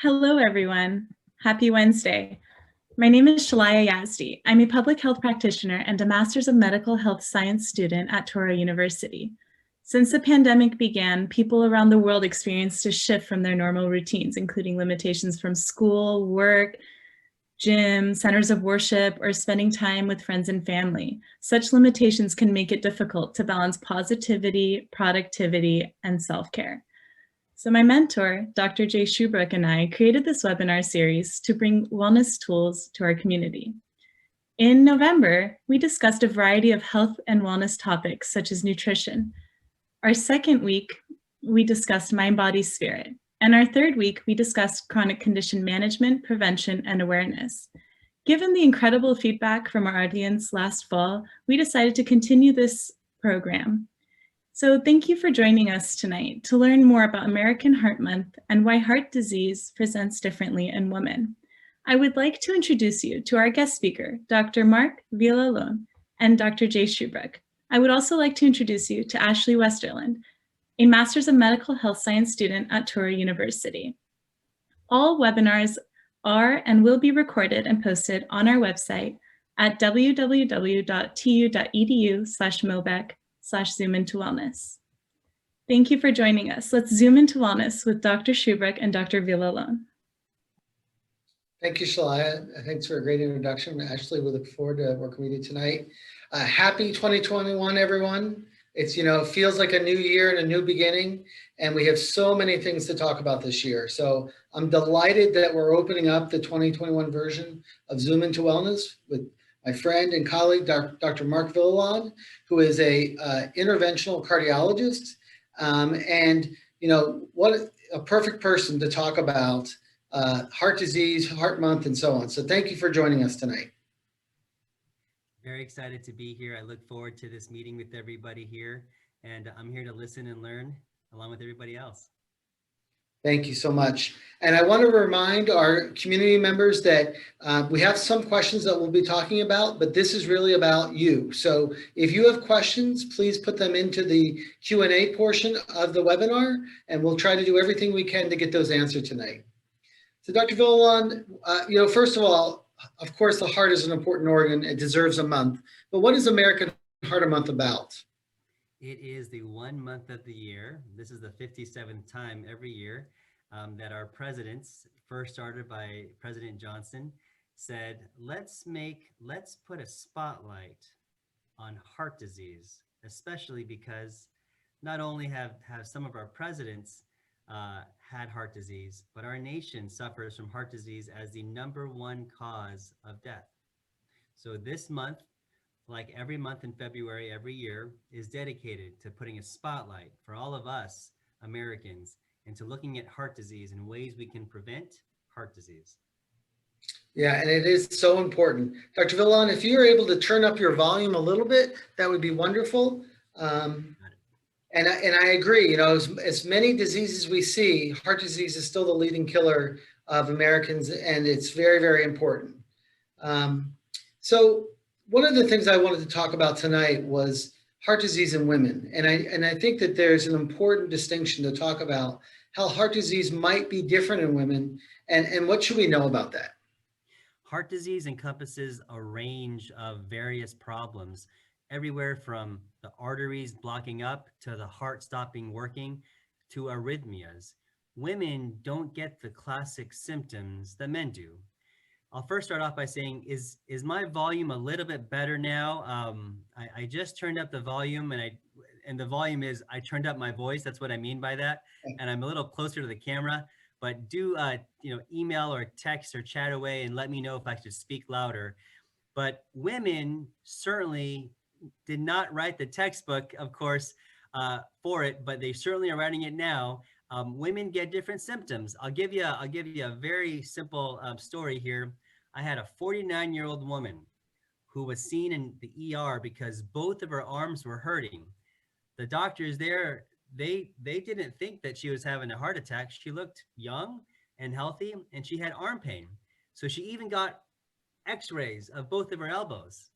Hello, everyone. Happy Wednesday. My name is Shalaya Yazdi. I'm a public health practitioner and a Master's of Medical Health Science student at Touro University. Since the pandemic began, people around the world experienced a shift from their normal routines, including limitations from school, work, gym, centers of worship, or spending time with friends and family. Such limitations can make it difficult to balance positivity, productivity, and self-care. So my mentor, Dr. Jay Shubrook, and I created this webinar series to bring wellness tools to our community. In November, we discussed a variety of health and wellness topics such as nutrition. Our second week, we discussed mind, body, spirit. And our third week, we discussed chronic condition management, prevention, and awareness. Given the incredible feedback from our audience last fall, we decided to continue this program. So thank you for joining us tonight to learn more about American Heart Month and why heart disease presents differently in women. I would like to introduce you to our guest speaker, Dr. L Villalon and Dr. Jay Shubrook. I would also like to introduce you to Ashley Westerland, a Master's of Medical Health Science student at Touro University. All webinars are and will be recorded and posted on our website at www.tu.edu/mobec/Zoom into Wellness. Thank you for joining us. Let's zoom into wellness with Dr. Shubrook and Dr. Villalon. Thank you, Shalaya. Thanks for a great introduction. Ashley, we look forward to working with you tonight. Happy 2021, everyone. It's, feels like a new year and a new beginning, and we have so many things to talk about this year. So I'm delighted that we're opening up the 2021 version of Zoom into Wellness with my friend and colleague, Dr. L Villalon, who is a interventional cardiologist. What a perfect person to talk about heart disease, heart month, and so on. So thank you for joining us tonight. Very excited to be here. I look forward to this meeting with everybody here, and I'm here to listen and learn along with everybody else. Thank you so much. And I want to remind our community members that we have some questions that we'll be talking about, but this is really about you. So if you have questions, please put them into the Q&A portion of the webinar, and we'll try to do everything we can to get those answered tonight. So Dr. Villalon, first of all, of course, the heart is an important organ. It deserves a month. But what is American Heart Month about? It is the 1 month of the year. This is the 57th time every year that our presidents, first started by President Johnson, said, let's put a spotlight on heart disease, especially because not only have some of our presidents had heart disease, but our nation suffers from heart disease as the #1 cause of death. So this month, like every month in February every year, is dedicated to putting a spotlight for all of us Americans into looking at heart disease and ways we can prevent heart disease. Yeah, and it is so important. Dr. Villalon, if you're able to turn up your volume a little bit, that would be wonderful. And I agree, as many diseases we see, heart disease is still the leading killer of Americans, and it's very, very important. So one of the things I wanted to talk about tonight was heart disease in women. And I think that there's an important distinction to talk about how heart disease might be different in women, and what should we know about that? Heart disease encompasses a range of various problems, everywhere from the arteries blocking up to the heart stopping working to arrhythmias. Women don't get the classic symptoms that men do. I'll first start off by saying, is my volume a little bit better now? I just turned up the volume, and the volume is, I turned up my voice. That's what I mean by that. And I'm a little closer to the camera, but do email or text or chat away and let me know if I should speak louder. But women certainly did not write the textbook, of course, for it, but they certainly are writing it now. Women get different symptoms. I'll give you a very simple story here. I had a 49-year-old woman who was seen in the ER because both of her arms were hurting. The doctors there, they didn't think that she was having a heart attack. She looked young and healthy, and she had arm pain. So she even got x-rays of both of her elbows.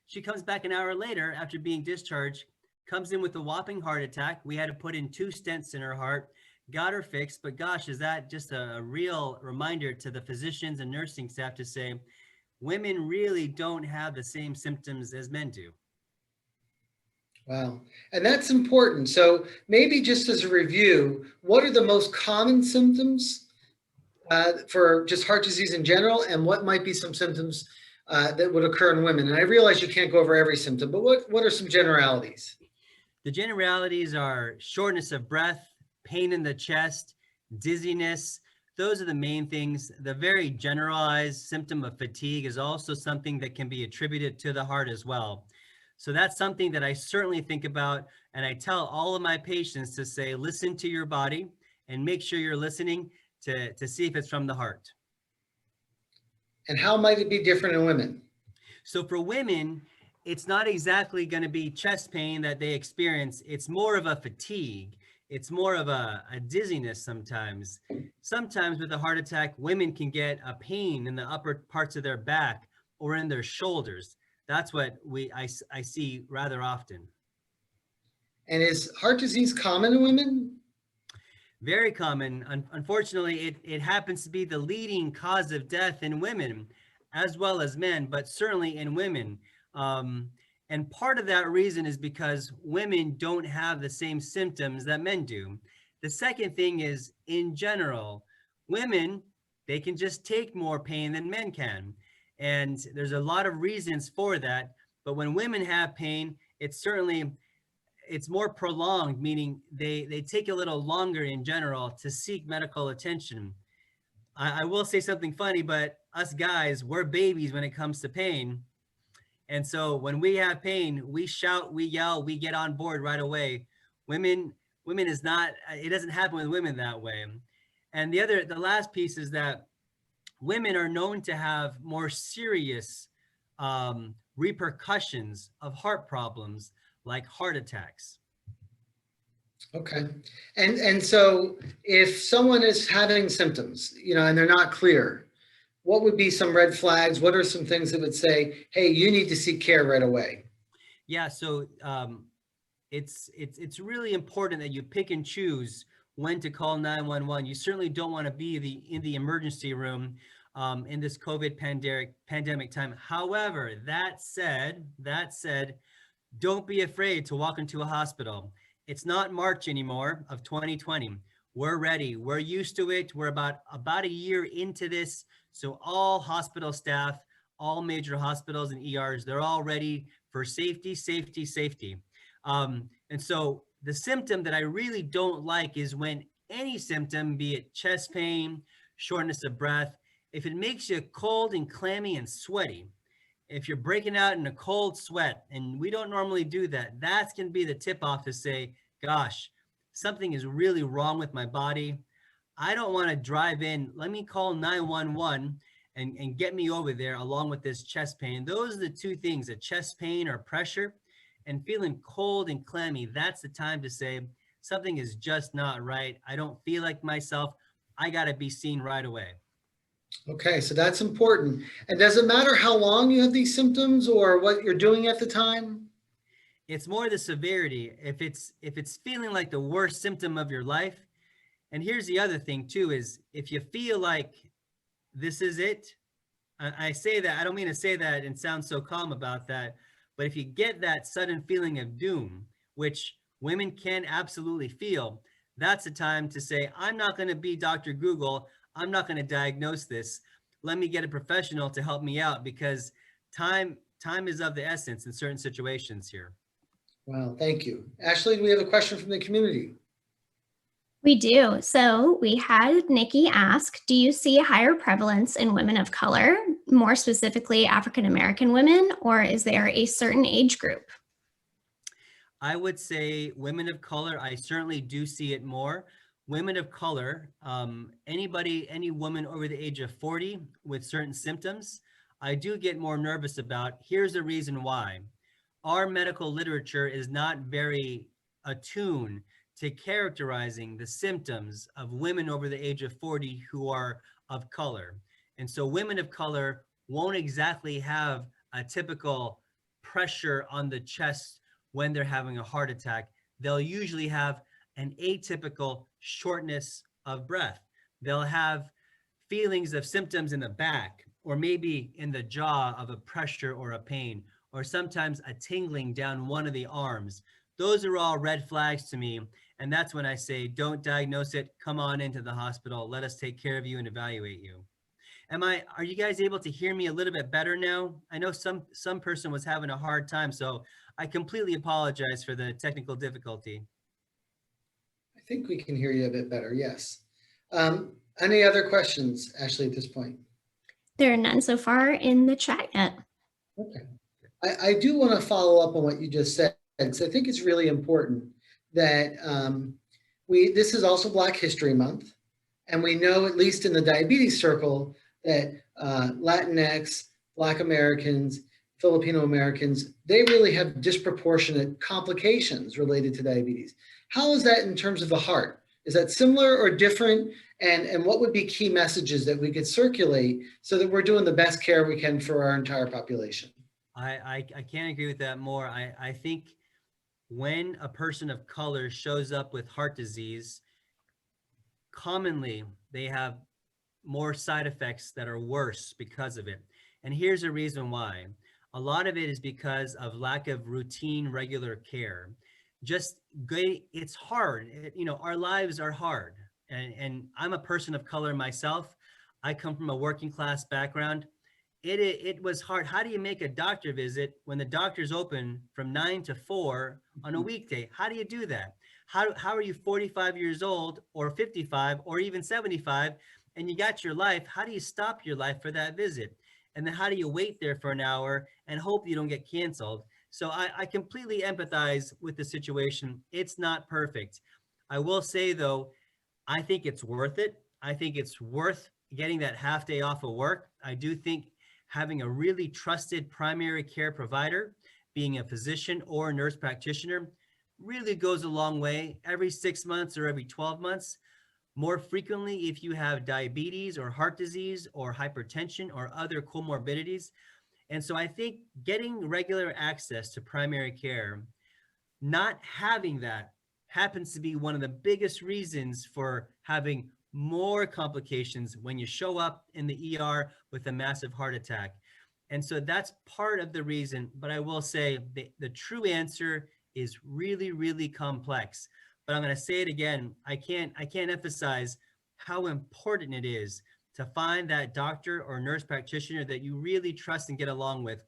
She comes back an hour later after being discharged, comes in with a whopping heart attack. We had to put in 2 stents in her heart, got her fixed. But gosh, is that just a real reminder to the physicians and nursing staff to say, women really don't have the same symptoms as men do. Wow. And that's important. So maybe just as a review, what are the most common symptoms for just heart disease in general, and what might be some symptoms that would occur in women? And I realize you can't go over every symptom, but what are some generalities? The generalities are shortness of breath, pain in the chest, dizziness. Those are the main things. The very generalized symptom of fatigue is also something that can be attributed to the heart as well. So that's something that I certainly think about. And I tell all of my patients to say, listen to your body and make sure you're listening to see if it's from the heart. And how might it be different in women? So for women, it's not exactly going to be chest pain that they experience. It's more of a fatigue. It's more of a dizziness sometimes. Sometimes with a heart attack, women can get a pain in the upper parts of their back or in their shoulders. That's what I see rather often. And is heart disease common in women? Very common. Unfortunately, it happens to be the leading cause of death in women as well as men, but certainly in women. And part of that reason is because women don't have the same symptoms that men do. The second thing is, in general, women, they can just take more pain than men can. And there's a lot of reasons for that. But when women have pain, it's more prolonged, meaning they take a little longer in general to seek medical attention. I will say something funny, but us guys, we're babies when it comes to pain. And so when we have pain, we shout, we yell, we get on board right away. Women is not, it doesn't happen with women that way. And the last piece is that women are known to have more serious repercussions of heart problems like heart attacks. Okay. And so if someone is having symptoms, and they're not clear, what would be some red flags? What are some things that would say, hey, you need to seek care right away? Yeah, so it's really important that you pick and choose when to call 911. You certainly don't want to be in the emergency room in this COVID pandemic time. However, that said, don't be afraid to walk into a hospital. It's not March anymore of 2020. We're ready. We're used to it. We're about a year into this. So all hospital staff, all major hospitals and ERs, they're all ready for safety, safety, safety. And so the symptom that I really don't like is when any symptom, be it chest pain, shortness of breath, if it makes you cold and clammy and sweaty, if you're breaking out in a cold sweat, and we don't normally do that, that's going to be the tip off to say, gosh, something is really wrong with my body. I don't want to drive in. Let me call 911 and get me over there along with this chest pain. Those are the two things, a chest pain or pressure and feeling cold and clammy. That's the time to say something is just not right. I don't feel like myself. I got to be seen right away. Okay, so that's important. And does it matter how long you have these symptoms or what you're doing at the time? It's more the severity. If it's feeling like the worst symptom of your life, and here's the other thing too, is if you feel like this is it, I say that, I don't mean to say that and sound so calm about that, but if you get that sudden feeling of doom, which women can absolutely feel, that's the time to say, I'm not going to be Dr. Google. I'm not going to diagnose this. Let me get a professional to help me out, because time is of the essence in certain situations here. Wow, thank you. Ashley, do we have a question from the community? We do. So we had Nikki ask, do you see a higher prevalence in women of color, more specifically African-American women, or is there a certain age group? I would say women of color, I certainly do see it more. Women of color, any woman over the age of 40 with certain symptoms, I do get more nervous about. Here's the reason why. Our medical literature is not very attuned to characterizing the symptoms of women over the age of 40 who are of color. And so women of color won't exactly have a typical pressure on the chest when they're having a heart attack. They'll usually have an atypical shortness of breath. They'll have feelings of symptoms in the back, or maybe in the jaw of a pressure or a pain, or sometimes a tingling down one of the arms. Those are all red flags to me. And that's when I say, don't diagnose it. Come on into the hospital. Let us take care of you and evaluate you. Are you guys able to hear me a little bit better now? I know some person was having a hard time, so I completely apologize for the technical difficulty. I think we can hear you a bit better, yes. Any other questions, Ashley, at this point? There are none so far in the chat yet. Okay. I do want to follow up on what you just said, because I think it's really important that this is also Black History Month, and we know, at least in the diabetes circle, that Latinx, Black Americans, Filipino Americans, they really have disproportionate complications related to diabetes. How is that in terms of the heart? Is that similar or different? And what would be key messages that we could circulate so that we're doing the best care we can for our entire population? I can't agree with that more. I think when a person of color shows up with heart disease, commonly they have more side effects that are worse because of it. And here's a reason why. A lot of it is because of lack of routine, regular care. It's hard. Our lives are hard. And I'm a person of color myself. I come from a working class background. It was hard. How do you make a doctor visit when the doctor's open from 9 to 4 on a weekday? How do you do that? How are you 45 years old or 55 or even 75 and you got your life? How do you stop your life for that visit? And then how do you wait there for an hour and hope you don't get canceled? So I completely empathize with the situation. It's not perfect. I will say though, I think it's worth it. I think it's worth getting that half day off of work. I do think having a really trusted primary care provider, being a physician or a nurse practitioner, really goes a long way. Every 6 months or every 12 months, more frequently if you have diabetes or heart disease or hypertension or other comorbidities. And so I think getting regular access to primary care, not having that, happens to be one of the biggest reasons for having more complications when you show up in the ER with a massive heart attack. And so that's part of the reason, but I will say the true answer is really, really complex. But I'm going to say it again, I can't emphasize how important it is to find that doctor or nurse practitioner that you really trust and get along with.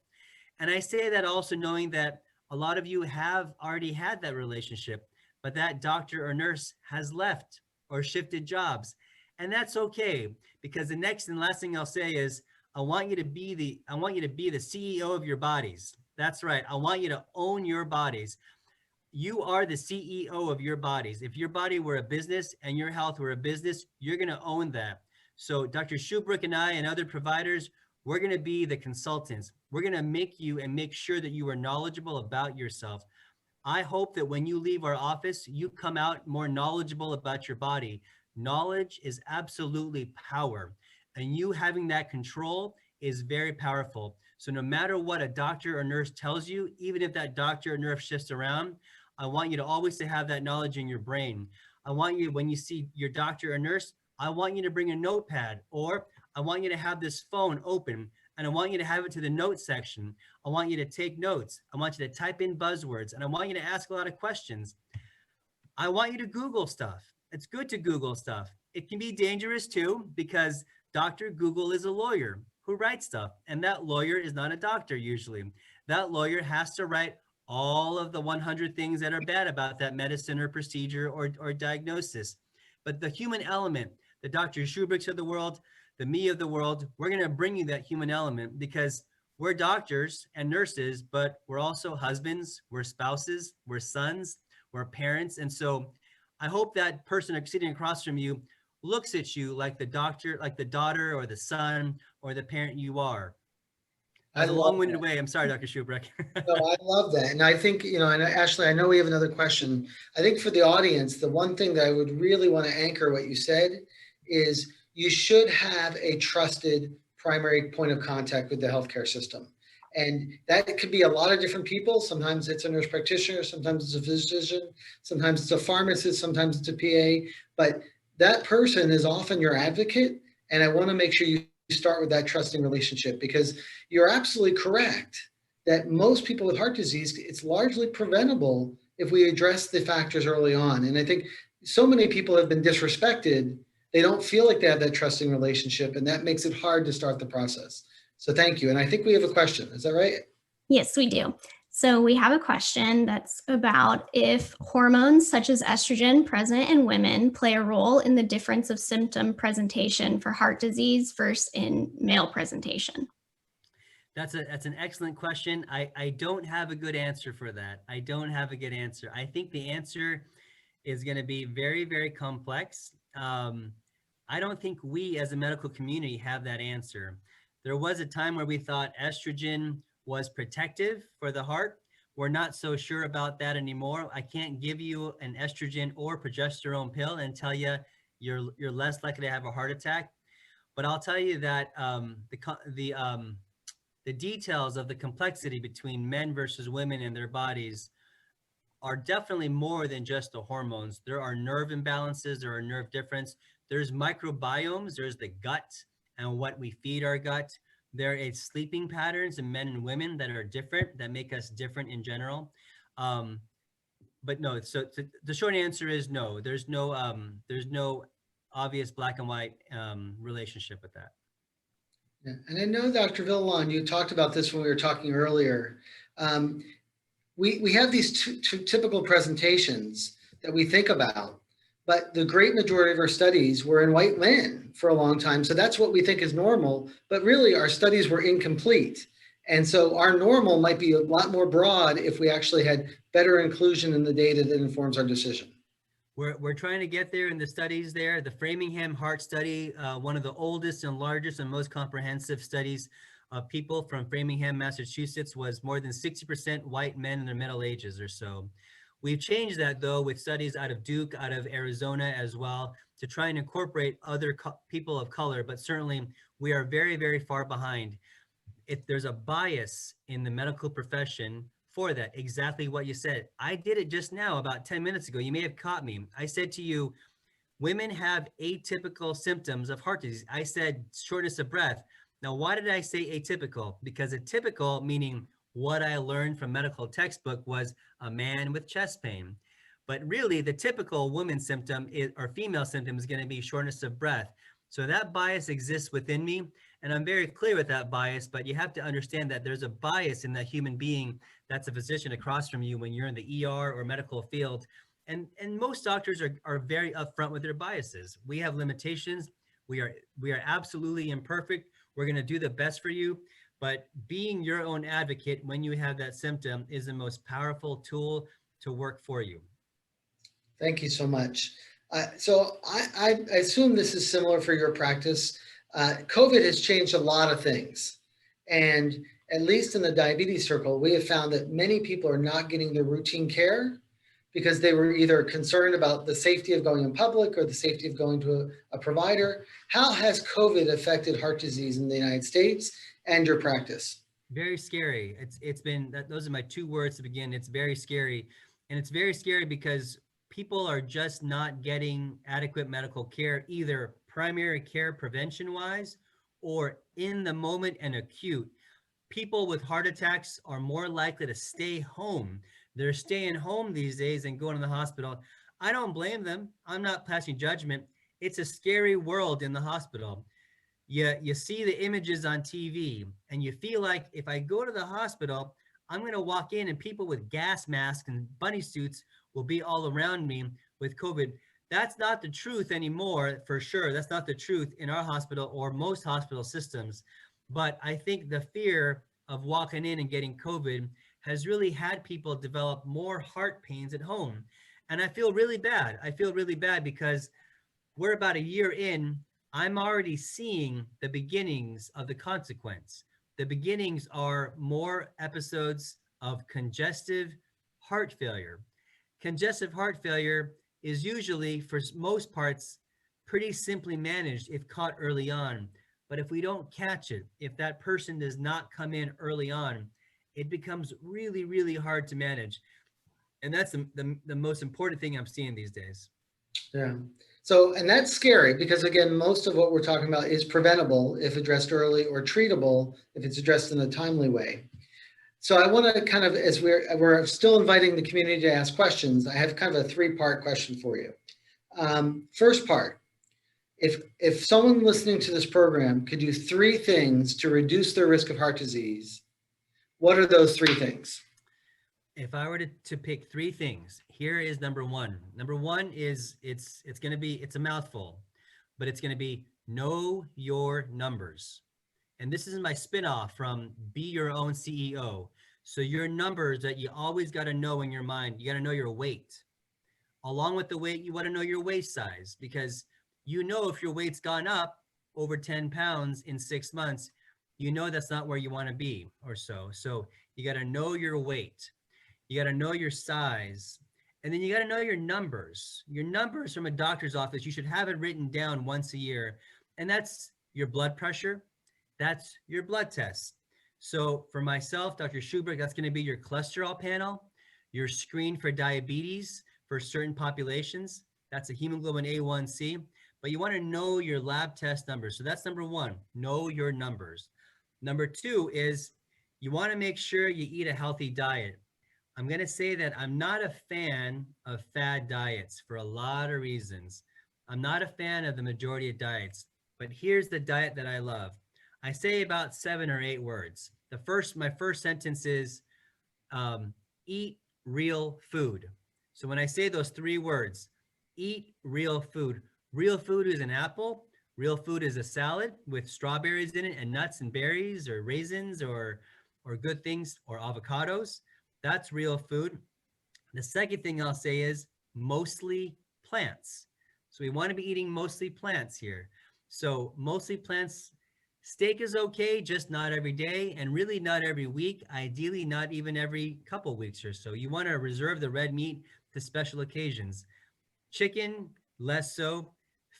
And I say that also knowing that a lot of you have already had that relationship, but that doctor or nurse has left or shifted jobs. And that's okay, because the next and last thing I'll say is, I want you to be the CEO of your bodies. That's right. I want you to own your bodies. You are the CEO of your bodies. If your body were a business and your health were a business, you're going to own that. So Dr. Shubrook and I and other providers, we're going to be the consultants. We're going to make you and make sure that you are knowledgeable about yourself. I hope that when you leave our office, you come out more knowledgeable about your body. Knowledge is absolutely power, and you having that control is very powerful. So no matter what a doctor or nurse tells you, even if that doctor or nurse shifts around, I want you to always to have that knowledge in your brain. I want you, when you see your doctor or nurse, I want you to bring a notepad, or I want you to have this phone open, and I want you to have it to the notes section. I want you to take notes. I want you to type in buzzwords, and I want you to ask a lot of questions. I want you to Google stuff. It's good to Google stuff. It can be dangerous too, because Dr. Google is a lawyer who writes stuff, and that lawyer is not a doctor usually. That lawyer has to write all of the 100 things that are bad about that medicine or procedure or diagnosis. But the human element, the Dr. Shubrooks of the world, the me of the world, we're going to bring you that human element, because we're doctors and nurses, but we're also husbands, we're spouses, we're sons, we're parents. And so I hope that person sitting across from you looks at you like the doctor, like the daughter or the son or the parent you are. That's a long-winded way. I'm sorry, Dr. Shubrook. No, I love that. And I think, and Ashley, I know we have another question. I think for the audience, the one thing that I would really want to anchor what you said is you should have a trusted primary point of contact with the healthcare system. And that could be a lot of different people. Sometimes it's a nurse practitioner, sometimes it's a physician, sometimes it's a pharmacist, sometimes it's a PA, but that person is often your advocate. And I want to make sure you start with that trusting relationship, because you're absolutely correct that most people with heart disease, it's largely preventable if we address the factors early on. And I think so many people have been disrespected. They don't feel like they have that trusting relationship, and that makes it hard to start the process. So thank you. And I think we have a question. Is that right? Yes, we do. So we have a question that's about if hormones such as estrogen present in women play a role in the difference of symptom presentation for heart disease versus in male presentation. That's an excellent question. I don't have a good answer for that. I don't have a good answer. I think the answer is going to be very, very complex. I don't think we as a medical community have that answer. There was a time where we thought estrogen was protective for the heart. We're not so sure about that anymore. I can't give you an estrogen or progesterone pill and tell you you're less likely to have a heart attack. But I'll tell you that the details of the complexity between men versus women in their bodies are definitely more than just the hormones. There are nerve imbalances, there are nerve difference, there's microbiomes, there's the gut and what we feed our gut. There is sleeping patterns in men and women that are different, that make us different in general. But no, so the short answer is no. There's no obvious black and white relationship with that. Yeah. And I know, Dr. Villalon, you talked about this when we were talking earlier. We have these two typical presentations that we think about, but the great majority of our studies were in white men for a long time. So that's what we think is normal, but really our studies were incomplete. And so our normal might be a lot more broad if we actually had better inclusion in the data that informs our decision. We're trying to get there in the studies there. The Framingham Heart Study, one of the oldest and largest and most comprehensive studies of people from Framingham, Massachusetts, was more than 60% white men in their middle ages or so. We've changed that though with studies out of Duke, out of Arizona as well, to try and incorporate other people of color, but certainly we are very, very far behind. If there's a bias in the medical profession for that, exactly what you said. I did it just now about 10 minutes ago. You may have caught me. I said to you, women have atypical symptoms of heart disease. I said shortness of breath. Now, why did I say atypical? Because atypical, meaning what I learned from medical textbook, was a man with chest pain. But really the typical woman symptom or female symptom is going to be shortness of breath. So that bias exists within me, and I'm very clear with that bias, but you have to understand that there's a bias in that human being that's a physician across from you when you're in the ER or medical field. And most doctors are very upfront with their biases. We have limitations. We are absolutely imperfect. We're going to do the best for you, but being your own advocate when you have that symptom is the most powerful tool to work for you. Thank you so much. So I assume this is similar for your practice. COVID has changed a lot of things. And at least in the diabetes circle, we have found that many people are not getting their routine care because they were either concerned about the safety of going in public or the safety of going to a provider. How has COVID affected heart disease in the United States and your practice? Very scary. It's been those are my two words to begin. It's very scary. And it's very scary because people are just not getting adequate medical care, either primary care prevention wise or in the moment and acute. People with heart attacks are more likely to stay home. They're staying home these days and going to the hospital. I don't blame them. I'm not passing judgment. It's a scary world in the hospital. You see the images on TV and you feel like if I go to the hospital, I'm going to walk in and people with gas masks and bunny suits will be all around me with COVID. That's not the truth anymore, for sure. That's not the truth in our hospital or most hospital systems. But I think the fear of walking in and getting COVID has really had people develop more heart pains at home. And I feel really bad. I feel really bad because we're about a year in. I'm already seeing the beginnings of the consequence. The beginnings are more episodes of congestive heart failure. Congestive heart failure is usually, for most parts, pretty simply managed if caught early on. But if we don't catch it, if that person does not come in early on, it becomes really, really hard to manage. And that's the most important thing I'm seeing these days. Yeah. So, and that's scary because again, most of what we're talking about is preventable if addressed early, or treatable if it's addressed in a timely way. So I want to kind of, as we're still inviting the community to ask questions, I have kind of a 3-part question for you. First part, if someone listening to this program could do 3 things to reduce their risk of heart disease, what are those 3 things? If I were to pick 3 things, here is number 1. Number 1 is it's a mouthful, but it's going to be know your numbers. And this is my spinoff from Be Your Own CEO. So your numbers that you always got to know in your mind, you got to know your weight. Along with the weight, you want to know your waist size, because you know if your weight's gone up over 10 pounds in 6 months, you know that's not where you want to be or so. So you got to know your weight. You got to know your size. And then you got to know your numbers. Your numbers from a doctor's office, you should have it written down once a year. And that's your blood pressure. That's your blood test. So for myself, Dr. Schubert, that's going to be your cholesterol panel, your screen for diabetes for certain populations. That's a hemoglobin A1C. But you want to know your lab test numbers. So that's number 1, know your numbers. Number 2 is you want to make sure you eat a healthy diet. I'm going to say that I'm not a fan of fad diets for a lot of reasons. I'm not a fan of the majority of diets, but here's the diet that I love. I say about 7 or 8 words. My first sentence is eat real food. So when I say those 3 words, eat real food is an apple. Real food is a salad with strawberries in it and nuts and berries or raisins or good things or avocados. That's real food. The second thing I'll say is mostly plants. So we want to be eating mostly plants here. So mostly plants. Steak is okay, just not every day, and really not every week, ideally not even every couple weeks or so. You want to reserve the red meat to special occasions. Chicken, less so.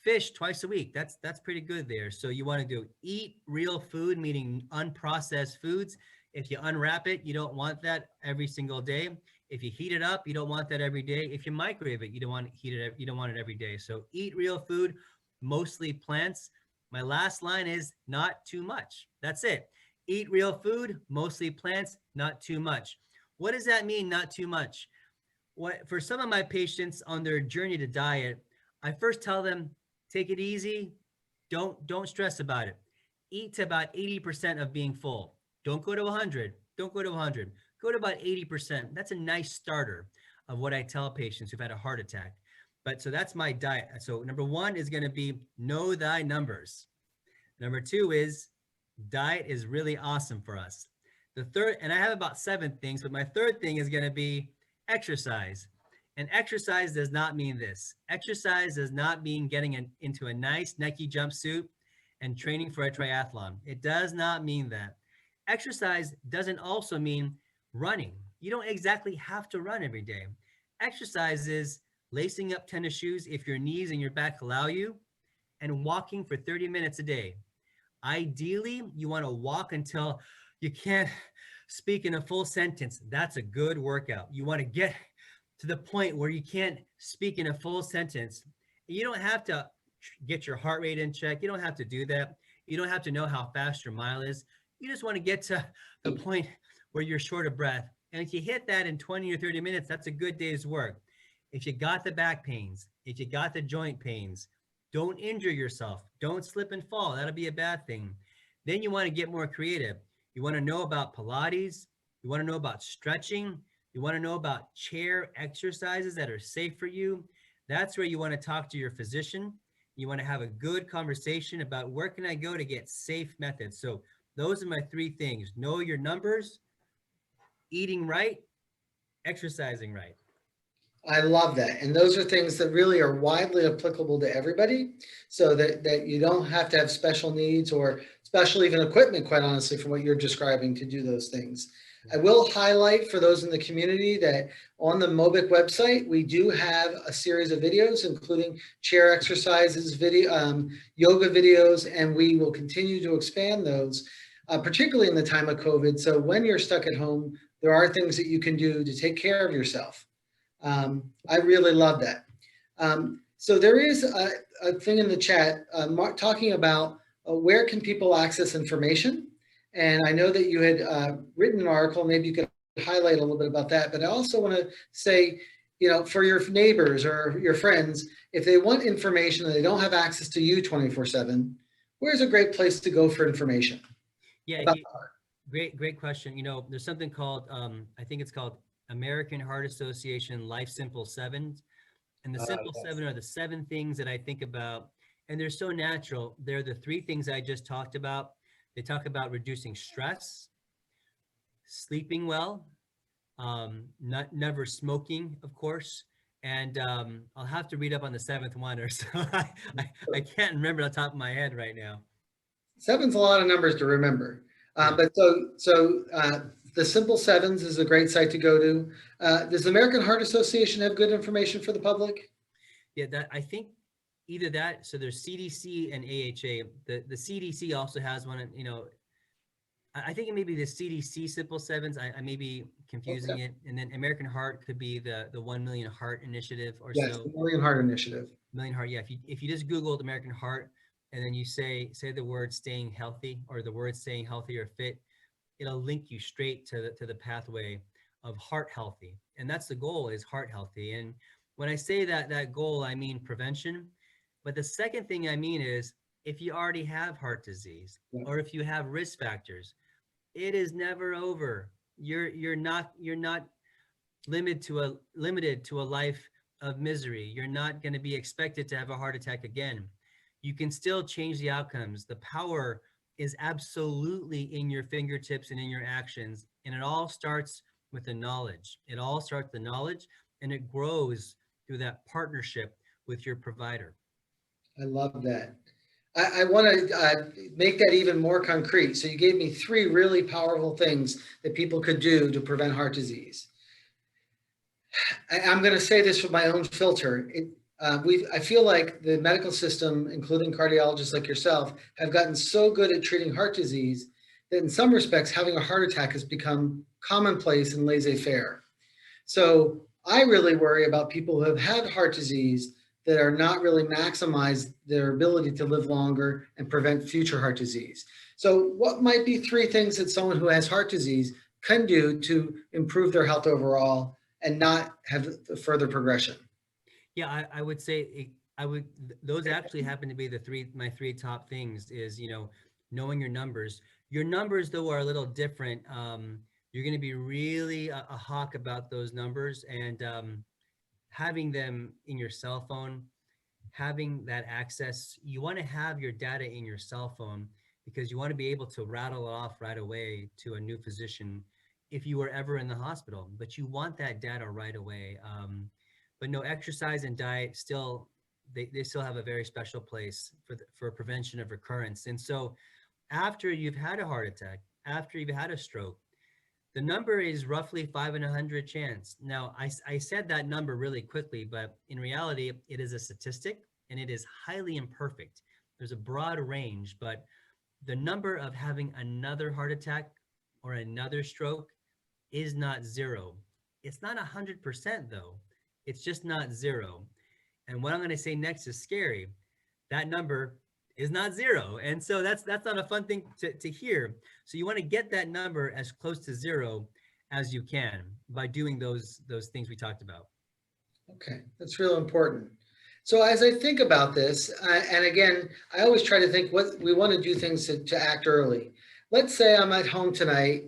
Fish twice a week, that's pretty good there. So you want to eat real food, meaning unprocessed foods. If you unwrap it, you don't want that every single day. If you heat it up, you don't want that every day. If you microwave it, you don't want it every day. So eat real food, mostly plants. My last line is not too much. That's it. Eat real food, mostly plants, not too much. What does that mean, not too much? For some of my patients on their journey to diet, I first tell them, take it easy. Don't stress about it. Eat to about 80% of being full. Don't go to 100. Don't go to 100. Go to about 80%. That's a nice starter of what I tell patients who've had a heart attack. But so that's my diet. So number 1 is going to be know thy numbers. Number 2 is diet is really awesome for us. The third, and I have about 7 things, but my third thing is going to be exercise. And exercise does not mean this. Exercise does not mean getting into a nice Nike jumpsuit and training for a triathlon. It does not mean that. Exercise doesn't also mean running. You don't exactly have to run every day. Exercise is lacing up tennis shoes if your knees and your back allow you, and walking for 30 minutes a day. Ideally, you want to walk until you can't speak in a full sentence. That's a good workout. You want to get to the point where you can't speak in a full sentence. You don't have to get your heart rate in check. You don't have to do that. You don't have to know how fast your mile is. You just want to get to the point where you're short of breath. And if you hit that in 20 or 30 minutes, that's a good day's work. If you got the back pains, if you got the joint pains, don't injure yourself. Don't slip and fall. That'll be a bad thing. Then you want to get more creative. You want to know about Pilates. You want to know about stretching. You want to know about chair exercises that are safe for you. That's where you want to talk to your physician. You want to have a good conversation about where can I go to get safe methods. So those are my 3 things. Know your numbers, eating right, exercising right. I love that. And those are things that really are widely applicable to everybody, so that you don't have to have special needs or special even equipment, quite honestly, from what you're describing to do those things. I will highlight for those in the community that on the MOBIC website, we do have a series of videos, including chair exercises, yoga videos, and we will continue to expand those, particularly in the time of COVID. So when you're stuck at home, there are things that you can do to take care of yourself. I really love that. So there is a thing in the chat talking about where can people access information. And I know that you had written an article, maybe you could highlight a little bit about that, but I also want to say, you know, for your neighbors or your friends, if they want information and they don't have access to you 24/7, where's a great place to go for information? Yeah, great question. You know, there's something called, I think it's called American Heart Association Life Simple 7. And the Simple Yes. 7 are the 7 things that I think about, and they're so natural. They're the 3 things I just talked about. They talk about reducing stress, sleeping well, never smoking, of course. And I'll have to read up on the 7th one, or so. I can't remember on the top of my head right now. 7's a lot of numbers to remember. But the Simple Sevens is a great site to go to. Does the American Heart Association have good information for the public? Yeah, that I think either that. So there's CDC and AHA. The CDC also has one. You know, I think it may be the CDC Simple Sevens. I may be confusing it. And then American Heart could be the 1 Million Heart Initiative or so. Yes, the Million Heart Initiative. Million Heart. Yeah. If you just Googled American Heart and then you say the word staying healthy or the word staying healthy or fit, it'll link you straight to the pathway of heart healthy. And that's the goal, is heart healthy. And when I say that goal, I mean prevention. But the second thing I mean is if you already have heart disease or if you have risk factors, it is never over. You're not limited to a life of misery. You're not going to be expected to have a heart attack again. You can still change the outcomes. The power is absolutely in your fingertips and in your actions. And it all starts with the knowledge. It all starts with the knowledge, and it grows through that partnership with your provider. I love that. I want to make that even more concrete. So you gave me 3 really powerful things that people could do to prevent heart disease. I'm going to say this with my own filter. I feel like the medical system, including cardiologists like yourself, have gotten so good at treating heart disease that in some respects, having a heart attack has become commonplace and laissez-faire. So I really worry about people who have had heart disease that are not really maximize their ability to live longer and prevent future heart disease. So what might be 3 things that someone who has heart disease can do to improve their health overall and not have further progression? Yeah, I would say those actually happen to be my 3 top things is, you know, knowing your numbers. Your numbers, though, are a little different. You're going to be really a hawk about those numbers, and having them in your cell phone, having that access. You want to have your data in your cell phone because you want to be able to rattle it off right away to a new physician if you were ever in the hospital, but you want that data right away. But no, exercise and diet still, they still have a very special place for prevention of recurrence. And so after you've had a heart attack, after you've had a stroke, the number is roughly 5 in 100 chance. Now, I said that number really quickly, but in reality, it is a statistic and it is highly imperfect. There's a broad range, but the number of having another heart attack or another stroke is not 0. It's not 100% though. It's just not 0. And what I'm going to say next is scary. That number is not 0. And so that's not a fun thing to hear. So you want to get that number as close to 0 as you can by doing those things we talked about. Okay, that's real important. So as I think about this, and again, I always try to think what we want to do things to act early. Let's say I'm at home tonight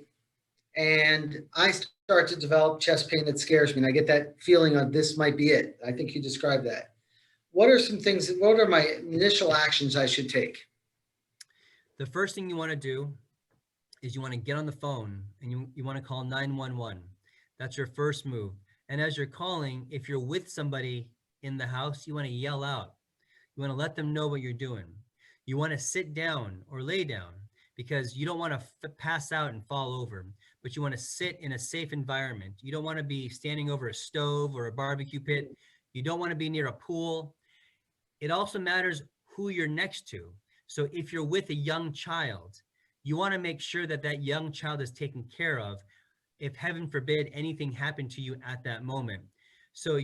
and I start to develop chest pain that scares me, and I get that feeling of this might be it. I think you described that. What are my initial actions I should take? The first thing you want to do is you want to get on the phone and you want to call 911. That's your first move. And as you're calling, if you're with somebody in the house, you want to yell out. You want to let them know what you're doing. You want to sit down or lay down, because you don't want to pass out and fall over, but you want to sit in a safe environment. You don't want to be standing over a stove or a barbecue pit. You don't want to be near a pool. It also matters who you're next to. So if you're with a young child, you want to make sure that that young child is taken care of if heaven forbid anything happened to you at that moment. So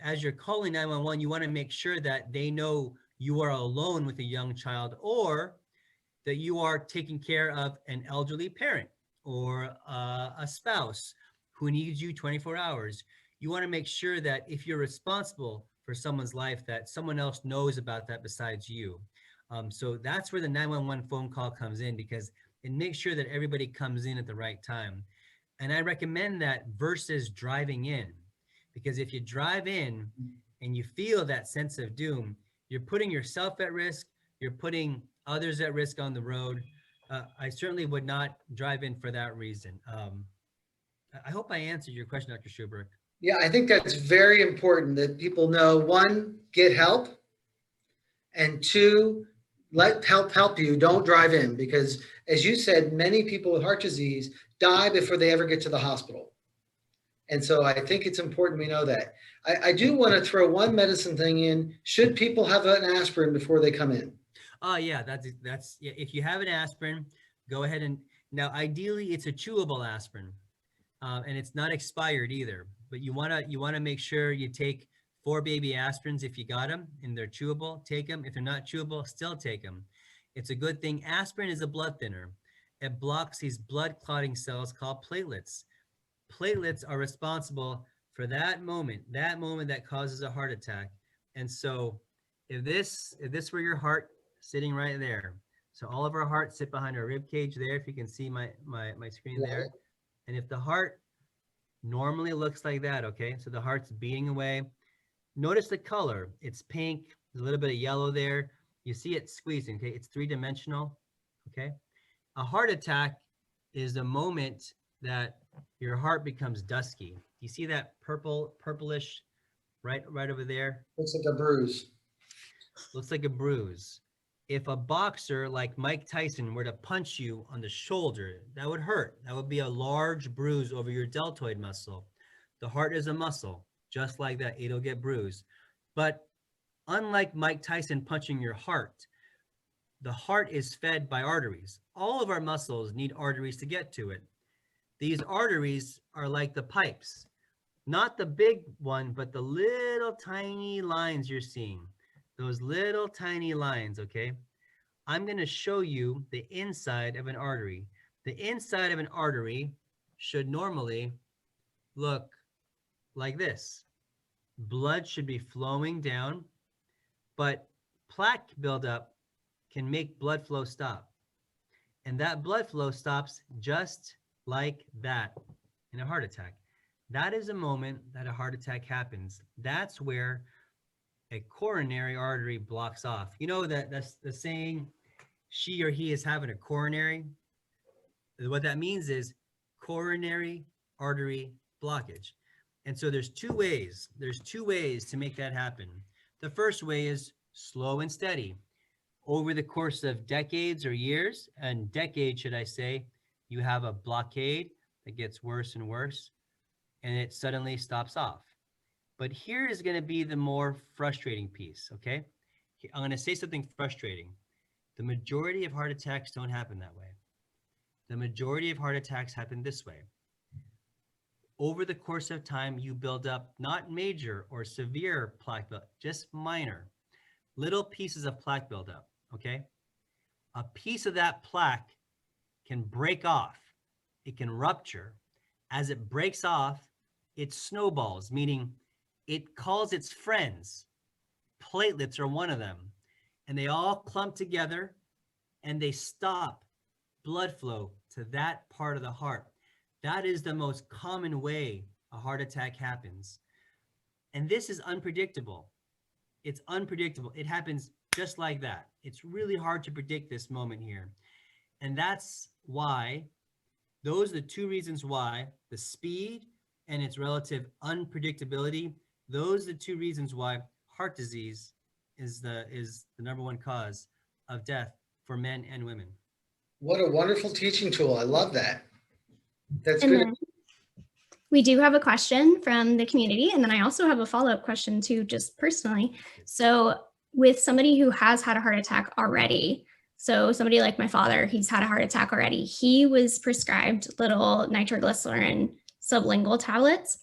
as you're calling 911, you want to make sure that they know you are alone with a young child, or that you are taking care of an elderly parent or a spouse who needs you 24 hours. You want to make sure that if you're responsible for someone's life, that someone else knows about that besides you. So that's where the 911 phone call comes in, because it makes sure that everybody comes in at the right time. And I recommend that versus driving in, because if you drive in and you feel that sense of doom, you're putting yourself at risk, you're putting others at risk on the road. I certainly would not drive in for that reason. I hope I answered your question, Dr. Schuberg. Yeah, I think that's very important that people know, one, get help, and two, let help you. Don't drive in, because as you said, many people with heart disease die before they ever get to the hospital. And so I think it's important we know that. I do want to throw one medicine thing in. Should people have an aspirin before they come in? Oh yeah, that's yeah. If you have an aspirin, go ahead and, now ideally it's a chewable aspirin, and it's not expired either. But you wanna make sure you take 4 baby aspirins if you got them and they're chewable. Take them. If they're not chewable, still take them. It's a good thing. Aspirin is a blood thinner. It blocks these blood clotting cells called platelets. Platelets are responsible for that moment that causes a heart attack. And so if this were your heart sitting right there, so all of our hearts sit behind our rib cage there, if you can see my screen there. And if the heart normally looks like that, okay, so the heart's beating away. Notice the color. It's pink, there's a little bit of yellow there. You see it squeezing, okay? It's 3-dimensional, okay? A heart attack is the moment that your heart becomes dusky. You see that purplish right over there? Looks like a bruise. Looks like a bruise. If a boxer like Mike Tyson were to punch you on the shoulder, that would hurt. That would be a large bruise over your deltoid muscle. The heart is a muscle. Just like that, it'll get bruised. But unlike Mike Tyson punching your heart, the heart is fed by arteries. All of our muscles need arteries to get to it. These arteries are like the pipes, not the big one, but the little tiny lines you're seeing. Those little tiny lines, okay? I'm going to show you the inside of an artery. The inside of an artery should normally look like this. Blood should be flowing down, but plaque buildup can make blood flow stop. And that blood flow stops just like that in a heart attack. That is a moment that a heart attack happens. That's where a coronary artery blocks off. You know that's the saying, she or he is having a coronary. What that means is coronary artery blockage. And so there's two ways to make that happen. The first way is slow and steady. Over the course of decades or years, and decades, should I say, you have a blockade that gets worse and worse, and it suddenly stops off. But here is going to be the more frustrating piece, okay? I'm going to say something frustrating. The majority of heart attacks don't happen that way. The majority of heart attacks happen this way. Over the course of time, you build up not major or severe plaque buildup, just minor, little pieces of plaque buildup, okay? A piece of that plaque can break off. It can rupture. As it breaks off, it snowballs, meaning it calls its friends. Platelets are one of them. And they all clump together and they stop blood flow to that part of the heart. That is the most common way a heart attack happens. And this is unpredictable. It's unpredictable. It happens just like that. It's really hard to predict this moment here. And that's why, those are the two reasons why, the speed and its relative unpredictability, those are the two reasons why heart disease is the number one cause of death for men and women. What a wonderful teaching tool. I love that. That's And good. then we do have a question from the community, and then I also have a follow-up question too, just personally. So with somebody who has had a heart attack already, so somebody like my father, he's had a heart attack already, he was prescribed little nitroglycerin sublingual tablets.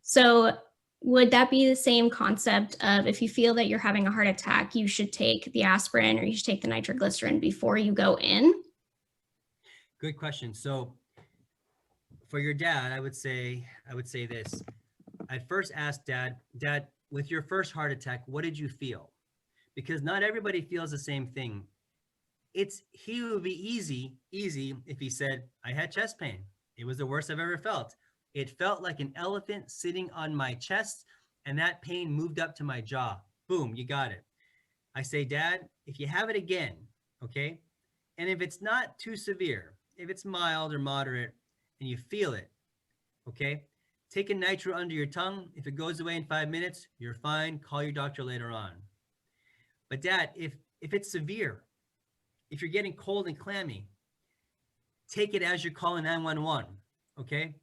So would that be the same concept of if you feel that you're having a heart attack, you should take the aspirin or you should take the nitroglycerin before you go in? Good question. So for your dad, I would say this. I'd first ask Dad, with your first heart attack, what did you feel? Because not everybody feels the same thing. He would be easy if he said, I had chest pain. It was the worst I've ever felt. It felt like an elephant sitting on my chest, and that pain moved up to my jaw. Boom, you got it. I say, Dad, if you have it again, okay, and if it's not too severe, if it's mild or moderate, and you feel it, okay, take a nitro under your tongue. If it goes away in 5 minutes, you're fine. Call your doctor later on. But Dad, if it's severe, if you're getting cold and clammy, take it as you're calling 911, okay?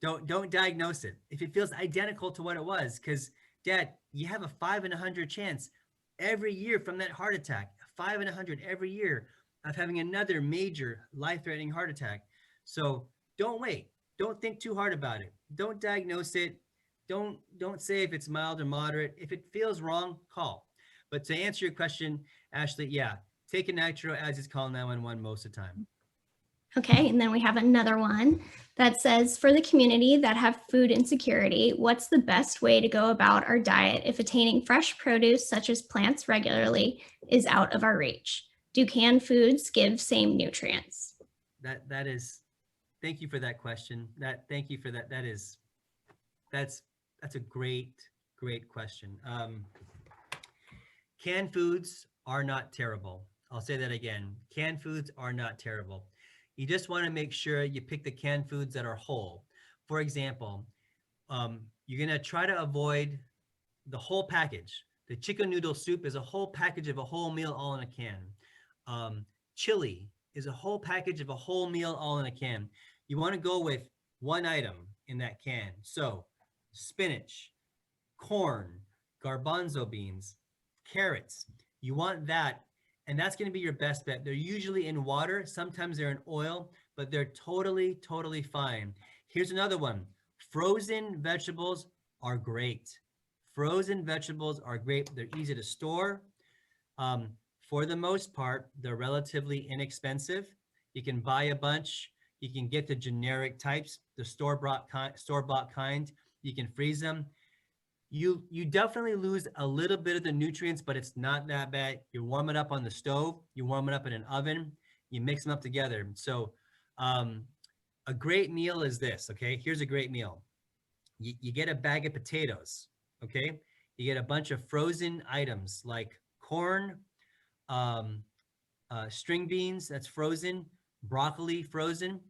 Don't diagnose it. If it feels identical to what it was, because Dad, you have a 5 in 100 chance every year from that heart attack, 5 in 100 every year of having another major life-threatening heart attack. So don't wait. Don't think too hard about it. Don't diagnose it. Don't say if it's mild or moderate. If it feels wrong, call. But to answer your question, Ashley, yeah, take a nitro as it's called 911 most of the time. Okay, and then we have another one that says, for the community that have food insecurity, what's the best way to go about our diet if attaining fresh produce such as plants regularly is out of our reach? Do canned foods give same nutrients? That is, thank you for that question. Thank you for that. That's a great question. Canned foods are not terrible. I'll say that again. Canned foods are not terrible. You just want to make sure you pick the canned foods that are whole. For example, you're going to try to avoid the whole package. The chicken noodle soup is a whole package of a whole meal all in a can. Chili is a whole package of a whole meal all in a can. You want to go with one item in that can. So spinach, corn, garbanzo beans, carrots. You want that. And that's going to be your best bet. They're usually in water. Sometimes they're in oil, but they're totally fine. Here's another one. Frozen vegetables are great. Frozen vegetables are great. They're easy to store. For the most part, they're relatively inexpensive. You can buy a bunch. You can get the generic types, the store-bought kind. You can freeze them. You definitely lose a little bit of the nutrients, but it's not that bad. You warm it up on the stove, you warm it up in an oven, you mix them up together. So a great meal is this, okay? Here's a great meal. You get a bag of potatoes, okay? You get a bunch of frozen items like corn, string beans, that's frozen, broccoli, frozen.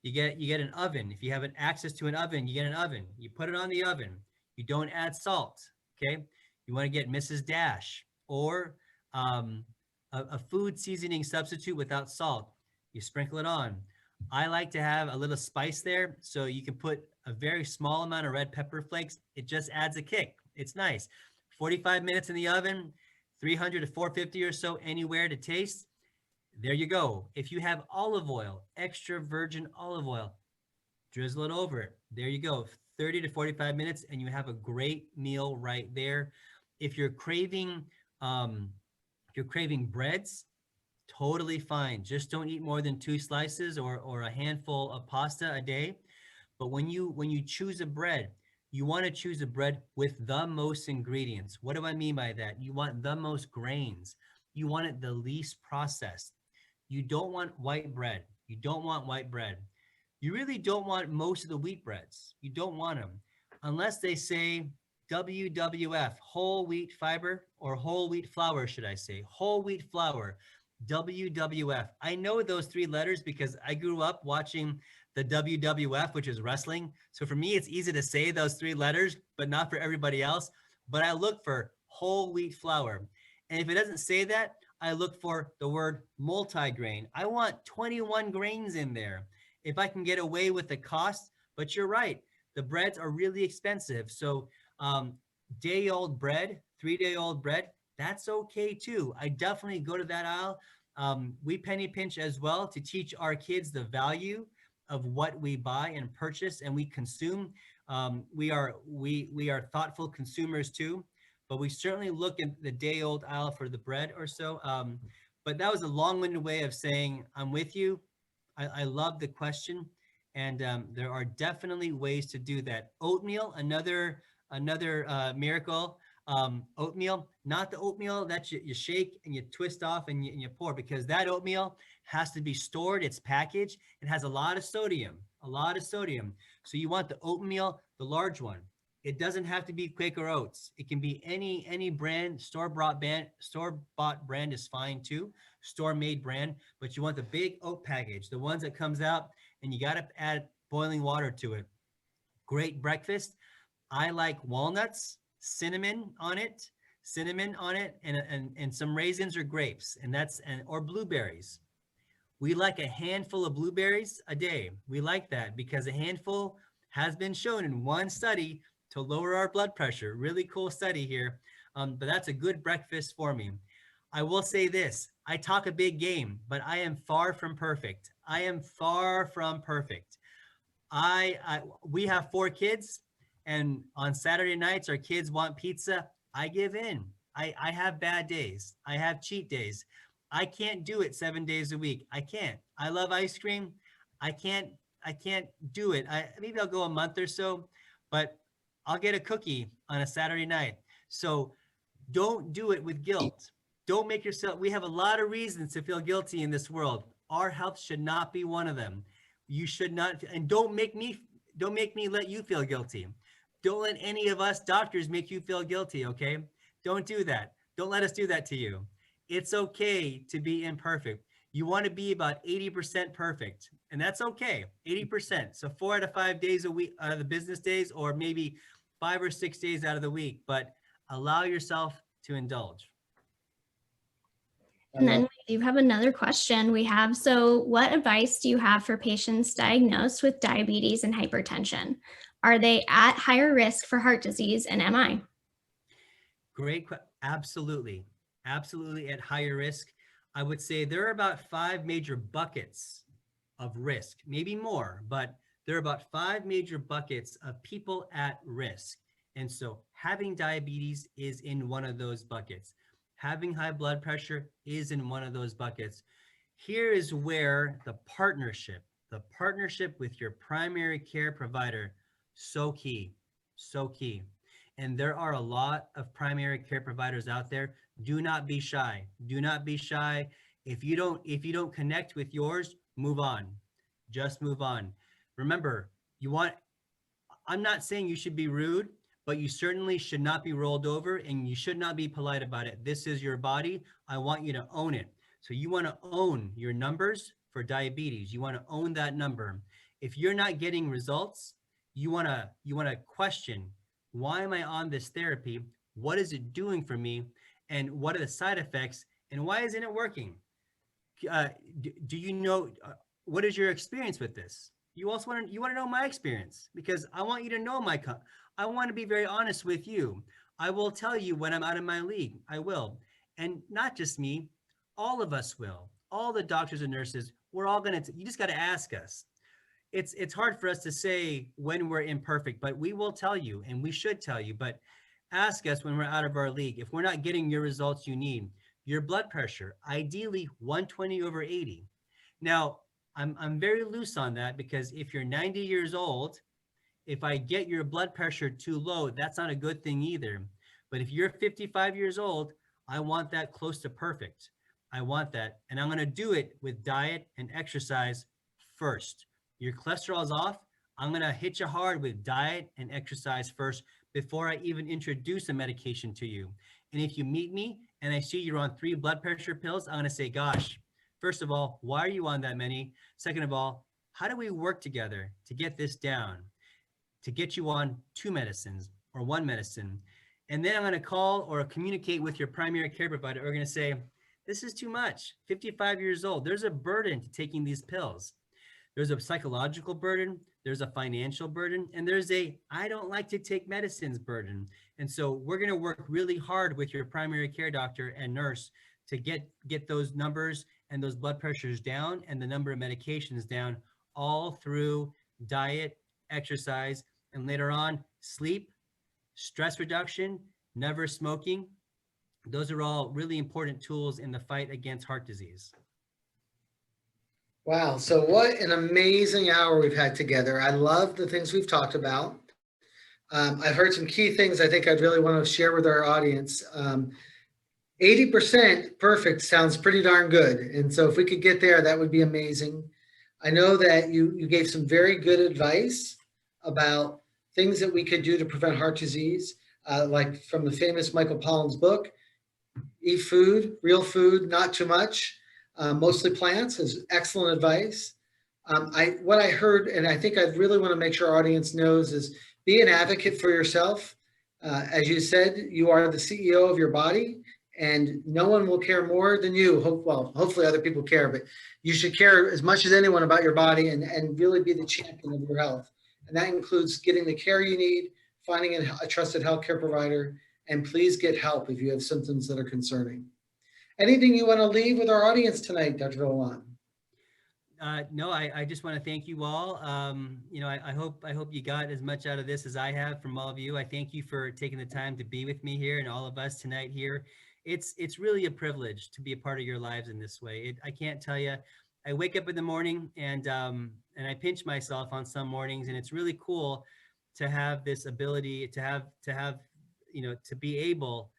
You get an oven. If you have access to an oven, you get an oven. You put it on the oven. You don't add salt, okay? You want to get Mrs. Dash or a food seasoning substitute without salt. You sprinkle it on. I like to have a little spice there, so you can put a very small amount of red pepper flakes. It just adds a kick. It's nice. 45 minutes in the oven, 300 to 450 or so anywhere to taste. There you go. If you have olive oil, extra virgin olive oil, drizzle it over it. There you go. 30 to 45 minutes and you have a great meal right there. If you're craving breads, totally fine. Just don't eat more than 2 slices or a handful of pasta a day. But when you choose a bread, you want to choose a bread with the most ingredients. What do I mean by that? You want the most grains. You want it the least processed. You don't want white bread. You don't want white bread. You really don't want most of the wheat breads. You don't want them unless they say WWF, whole wheat fiber, or whole wheat flour, should I say, whole wheat flour, WWF. I know those 3 letters because I grew up watching the WWF, which is wrestling. So for me, it's easy to say those 3 letters, but not for everybody else. But I look for whole wheat flour. And if it doesn't say that, I look for the word multi-grain. I want 21 grains in there. If I can get away with the cost, but you're right, the breads are really expensive. So day-old bread, 3-day-old bread, that's okay too. I definitely go to that aisle. We penny pinch as well to teach our kids the value of what we buy and purchase and we consume. We are thoughtful consumers too, but we certainly look at the day-old aisle for the bread or so. But that was a long-winded way of saying I'm with you. I love the question, and there are definitely ways to do that. Oatmeal, another miracle. Oatmeal, not the oatmeal that you shake and you twist off and you pour, because that oatmeal has to be stored. It's packaged. It has a lot of sodium. So you want the oatmeal, the large one. It doesn't have to be Quaker Oats. It can be any brand. Store-bought brand is fine too. Store-made brand, but you want the big oat package, the ones that comes out and you got to add boiling water to it. Great breakfast. I like walnuts, cinnamon on it, and some raisins or grapes, or blueberries. We like a handful of blueberries a day. We like that because a handful has been shown in one study to lower our blood pressure. Really cool study here. But that's a good breakfast for me. I will say this, I talk a big game, but I am far from perfect. We have 4 kids, and on Saturday nights, our kids want pizza. I give in. I have bad days. I have cheat days. I can't do it 7 days a week. I can't. I love ice cream. I can't do it. Maybe I'll go a month or so, but I'll get a cookie on a Saturday night. So don't do it with guilt. Don't make yourself, we have a lot of reasons to feel guilty in this world. Our health should not be one of them. You should not, and don't make me let you feel guilty. Don't let any of us doctors make you feel guilty, okay? Don't do that. Don't let us do that to you. It's okay to be imperfect. You want to be about 80% perfect, and that's okay, 80%. So 4 out of 5 days a week out of the business days, or maybe 5 or 6 days out of the week, but allow yourself to indulge. And then we do have another question we have. So what advice do you have for patients diagnosed with diabetes and hypertension? Are they at higher risk for heart disease and MI? Great. Absolutely. Absolutely at higher risk. I would say there are about 5 major buckets of risk, maybe more, but there are about 5 major buckets of people at risk. And so having diabetes is in one of those buckets. Having high blood pressure is in one of those buckets. Here is where the partnership with your primary care provider, so key. And there are a lot of primary care providers out there. Do not be shy. If you don't connect with yours, move on. Just move on. Remember, I'm not saying you should be rude, but you certainly should not be rolled over, and you should not be polite about it. This is your body. I want you to own it. So you want to own your numbers for diabetes. You want to own that number. If you're not getting results, you want to question, why am I on this therapy? What is it doing for me? And what are the side effects? And why isn't it working? Do you know, what is your experience with this? You also want to know my experience, because I want you to know I want to be very honest with you. I will tell you when I'm out of my league. I will. And not just me, all of us will. All the doctors and nurses, we're all going to, you just got to ask us. It's hard for us to say when we're imperfect, but we will tell you, and we should tell you, but ask us when we're out of our league. If we're not getting your results you need, your blood pressure, ideally 120/80. Now, I'm very loose on that, because if you're 90 years old, if I get your blood pressure too low, that's not a good thing either. But if you're 55 years old, I want that close to perfect. I want that. And I'm going to do it with diet and exercise first. Your cholesterol's off. I'm going to hit you hard with diet and exercise first before I even introduce a medication to you. And if you meet me and I see you're on 3 blood pressure pills, I'm going to say, gosh, first of all, why are you on that many? Second of all, how do we work together to get this down, to get you on 2 medicines or 1 medicine? And then I'm going to call or communicate with your primary care provider. We're going to say, This is too much. 55 years old. There's a burden to taking these pills. There's a psychological burden, there's a financial burden, and there's a I don't like to take medicines burden. And so we're going to work really hard with your primary care doctor and nurse to get those numbers and those blood pressures down and the number of medications down, all through diet, exercise, and later on sleep, stress reduction, never smoking. Those are all really important tools in the fight against heart disease. Wow. So what an amazing hour we've had together. I love the things we've talked about. I've heard some key things I think I'd really want to share with our audience. 80% perfect sounds pretty darn good. And so if we could get there, that would be amazing. I know that you gave some very good advice about things that we could do to prevent heart disease, like from the famous Michael Pollan's book, Eat Food, Real Food, Not Too Much. Mostly plants is excellent advice. What I heard, and I think I really want to make sure our audience knows, is be an advocate for yourself. As you said, you are the CEO of your body, and no one will care more than you. Well, hopefully other people care, but you should care as much as anyone about your body and really be the champion of your health. And that includes getting the care you need, finding a trusted healthcare provider, and please get help if you have symptoms that are concerning. Anything you want to leave with our audience tonight, Dr. Villalon? No, I just want to thank you all. I hope you got as much out of this as I have from all of you. I thank you for taking the time to be with me here and all of us tonight here. It's really a privilege to be a part of your lives in this way. I can't tell you. I wake up in the morning and I pinch myself on some mornings, and it's really cool to have this ability to have to be able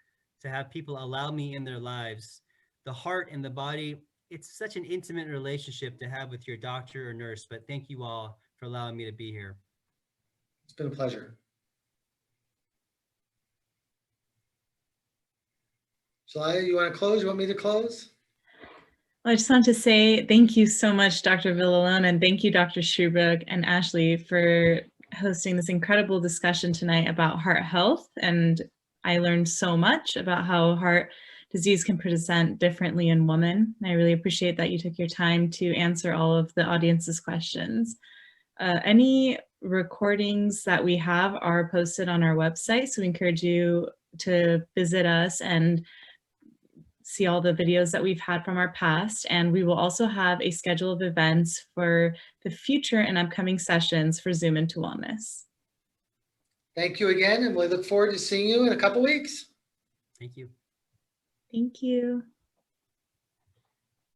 to have people allow me in their lives. The heart and the body, it's such an intimate relationship to have with your doctor or nurse, but thank you all for allowing me to be here. It's been a pleasure. Shalaya, you want to close? You want me to close? I just want to say thank you so much, Dr. Villalon, and thank you, Dr. Shrubrook and Ashley, for hosting this incredible discussion tonight about heart health. And I learned so much about how heart disease can present differently in women. I really appreciate that you took your time to answer all of the audience's questions. Any recordings that we have are posted on our website, so we encourage you to visit us and see all the videos that we've had from our past. And we will also have a schedule of events for the future and upcoming sessions for Zoom into Wellness. Thank you again, and we look forward to seeing you in a couple weeks. Thank you. Thank you.